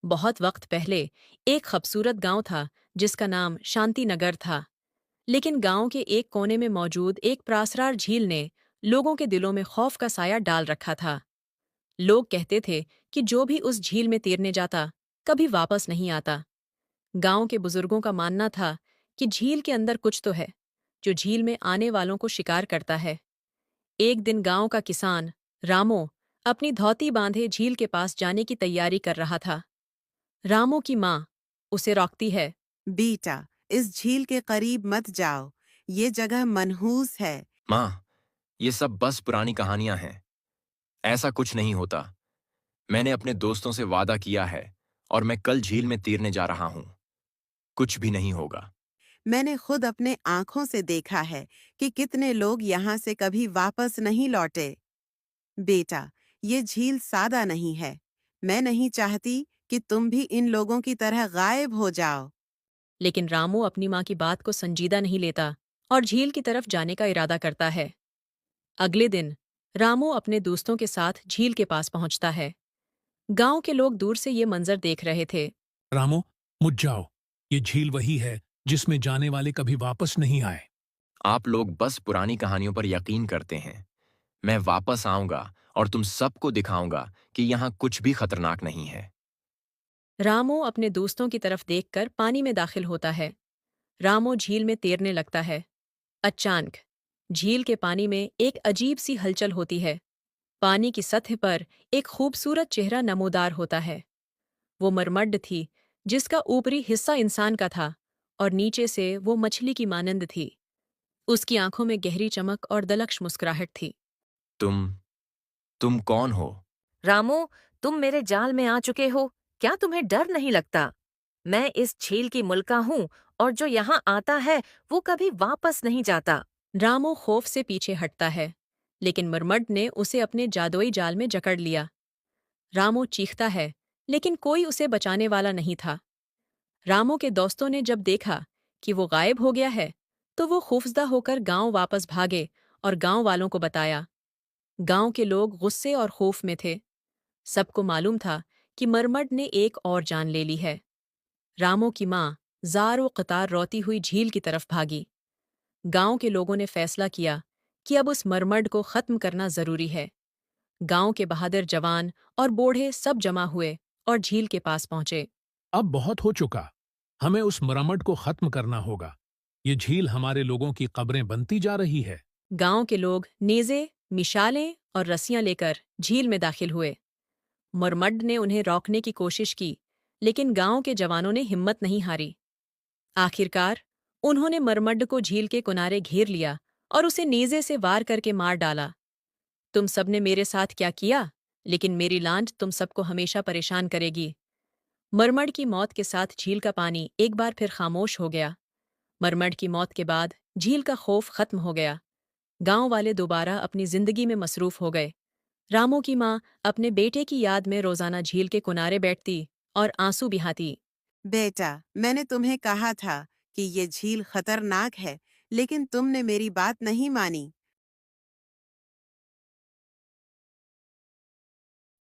बहुत वक्त पहले एक खूबसूरत गांव था जिसका नाम शांति नगर था। लेकिन गांव के एक कोने में मौजूद एक प्रासरार झील ने लोगों के दिलों में खौफ का साया डाल रखा था। लोग कहते थे कि जो भी उस झील में तैरने जाता कभी वापस नहीं आता। गांव के बुजुर्गों का मानना था कि झील के अंदर कुछ तो है जो झील में आने वालों को शिकार करता है। एक दिन गांव का किसान रामो अपनी धोती बांधे झील के पास जाने की तैयारी कर रहा था। रामो की माँ उसे रोकती है। बेटा, इस झील के करीब मत जाओ। ये जगह मनहूस है। माँ, ये सब बस पुरानी कहानियां हैं। ऐसा कुछ नहीं होता। मैंने अपने दोस्तों से वादा किया है और मैं कल झील में तैरने जा रहा हूँ। कुछ भी नहीं होगा। मैंने खुद अपने आंखों से देखा है कि कितने लोग यहाँ से कभी वापस नहीं लौटे। बेटा, ये झील सादा नहीं है। मैं नहीं चाहती कि तुम भी इन लोगों की तरह गायब हो जाओ। लेकिन रामू अपनी माँ की बात को संजीदा नहीं लेता और झील की तरफ जाने का इरादा करता है। अगले दिन रामू अपने दोस्तों के साथ झील के पास पहुंचता है। गांव के लोग दूर से ये मंजर देख रहे थे। रामो, मुझ जाओ। ये झील वही है जिसमें जाने वाले कभी वापस नहीं आए। आप लोग बस पुरानी कहानियों पर यकीन करते हैं। मैं वापस आऊंगा और तुम सबको दिखाऊंगा कि यहाँ कुछ भी खतरनाक नहीं है। रामू अपने दोस्तों की तरफ देखकर पानी में दाखिल होता है। रामू झील में तैरने लगता है। अचानक झील के पानी में एक अजीब सी हलचल होती है। पानी की सतह पर एक खूबसूरत चेहरा नमूदार होता है। वो मरमड्ड थी जिसका ऊपरी हिस्सा इंसान का था और नीचे से वो मछली की मानंद थी। उसकी आंखों में गहरी चमक और दलक्ष मुस्कुराहट थी। तुम तुम कौन हो? रामू, तुम मेरे जाल में आ चुके हो। क्या तुम्हें डर नहीं लगता? मैं इस झील की मुल्का हूँ और जो यहाँ आता है वो कभी वापस नहीं जाता। रामो खौफ से पीछे हटता है, लेकिन मरमड्ड ने उसे अपने जादुई जाल में जकड़ लिया। रामो चीखता है, लेकिन कोई उसे बचाने वाला नहीं था। रामो के दोस्तों ने जब देखा कि वो गायब हो गया है, तो वो खौफजदा होकर गांव वापस भागे और गांव वालों को बताया। गांव के लोग गुस्से और खौफ में थे। सबको मालूम था कि मरमड ने एक और जान ले ली है। रामो की माँ जार व कतार रोती हुई झील की तरफ भागी। गांव के लोगों ने फैसला किया कि अब उस मरमड को खत्म करना जरूरी है। गांव के बहादुर जवान और बूढ़े सब जमा हुए और झील के पास पहुंचे। अब बहुत हो चुका। हमें उस मरम्मत को खत्म करना होगा। ये झील हमारे लोगों की कब्रें बनती जा रही है। गांव के लोग नेज़े, मिशालें और रस्सियां लेकर झील में दाखिल हुए। मरमड ने उन्हें रोकने की कोशिश की, लेकिन गांव के जवानों ने हिम्मत नहीं हारी। आखिरकार उन्होंने मरमड को झील के किनारे घेर लिया और उसे नेज़े से वार करके मार डाला। तुम सबने मेरे साथ क्या किया, लेकिन मेरी लांट तुम सबको हमेशा परेशान करेगी। मरमड की मौत के साथ झील का पानी एक बार फिर खामोश हो गया। मरमड की मौत के बाद झील का खौफ खत्म हो गया। गांव वाले दोबारा अपनी जिंदगी में मसरूफ हो गए। रामू की माँ अपने बेटे की याद में रोजाना झील के किनारे बैठती और आंसू बहाती। बेटा, मैंने तुम्हें कहा था कि ये झील खतरनाक है, लेकिन तुमने मेरी बात नहीं मानी।